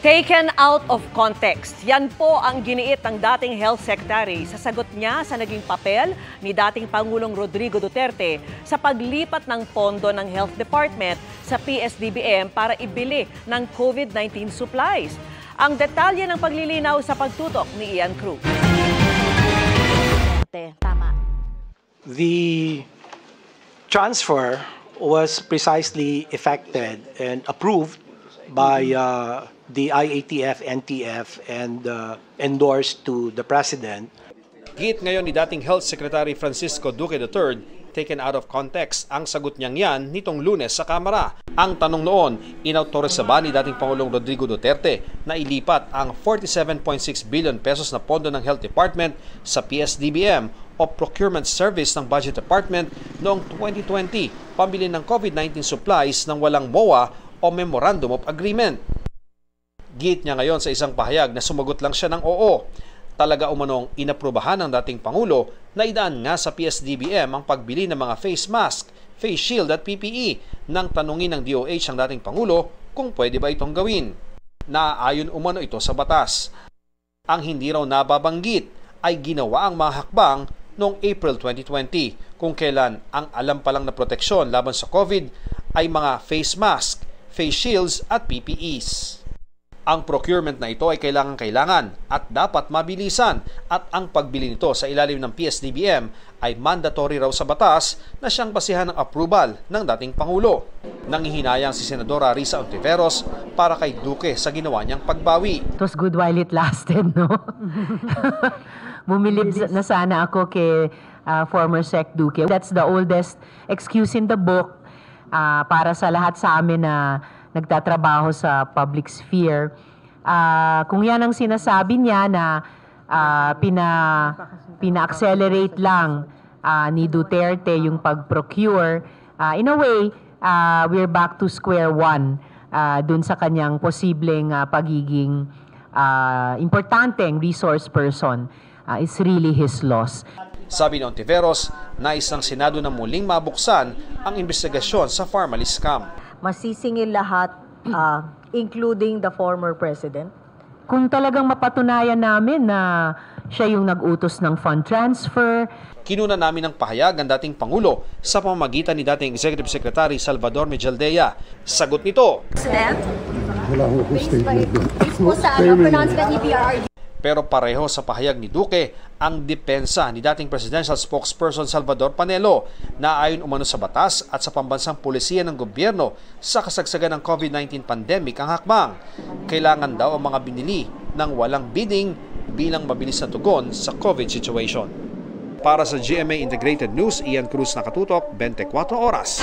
Taken out of context. Yan po ang giniit ng dating Health Secretary sa sagot niya sa naging papel ni dating Pangulong Rodrigo Duterte sa paglipat ng pondo ng Health Department sa PSDBM para ibili ng COVID-19 supplies. Ang detalye ng paglilinaw sa pagtutok ni Ian Cruz. Tama. The transfer was precisely effected and approved by the IATF, NTF, and endorsed to the President. Giit ngayon ni dating Health Secretary Francisco Duque III, taken out of context ang sagot niyang yan nitong Lunes sa Kamara. Ang tanong noon, inautoriza ba ni dating Pangulong Rodrigo Duterte na ilipat ang 47.6 billion pesos na pondo ng Health Department sa PSDBM o Procurement Service ng Budget Department noong 2020, pambili ng COVID-19 supplies ng walang MOA o Memorandum of Agreement. Giit niya ngayon sa isang pahayag na sumagot lang siya ng oo. Talaga umanong inaprubahan ng dating Pangulo na idaan nga sa PSDBM ang pagbili ng mga face mask, face shield at PPE nang tanungin ng DOH ang dating Pangulo kung pwede ba itong gawin. Naaayon umano ito sa batas. Ang hindi raw nababanggit ay ginawa ang mga hakbang noong April 2020 kung kailan ang alam pa lang na proteksyon laban sa COVID ay mga face mask, face shields at PPEs. Ang procurement na ito ay kailangan at dapat mabilisan at ang pagbili nito sa ilalim ng PSDBM ay mandatory raw sa batas na siyang basihan ng approval ng dating Pangulo. Nanghihinayang si Senadora Risa Ontiveros para kay Duque sa ginawa niyang pagbawi. It was good while it lasted, no? Bumilib na sana ako kay former Sec Duque. That's the oldest excuse in the book para sa lahat sa amin na nagtatrabaho sa public sphere. Kung yan ang sinasabi niya na pina-accelerate lang ni Duterte yung pag-procure, in a way, we're back to square one dun sa kanyang posibleng pagiging importanteng resource person. It's really his loss. Sabi ni Ontiveros, nais ng Senado na muling mabuksan ang investigasyon sa Pharmally scam. Masisingil lahat, including the former president? Kung talagang mapatunayan namin na siya yung nag-utos ng fund transfer. Kinuna namin ng pahayag ang dating Pangulo sa pamamagitan ni dating Executive Secretary Salvador Mejaldea. Sagot nito, wala akong statement doon. Pero pareho sa pahayag ni Duque ang depensa ni dating Presidential Spokesperson Salvador Panelo na ayon umano sa batas at sa pambansang pulisiya ng gobyerno sa kasagsagan ng COVID-19 pandemic ang hakbang. Kailangan daw ang mga binili ng walang bidding bilang mabilis na tugon sa COVID situation. Para sa GMA Integrated News, Ian Cruz, nakatutok, 24 oras.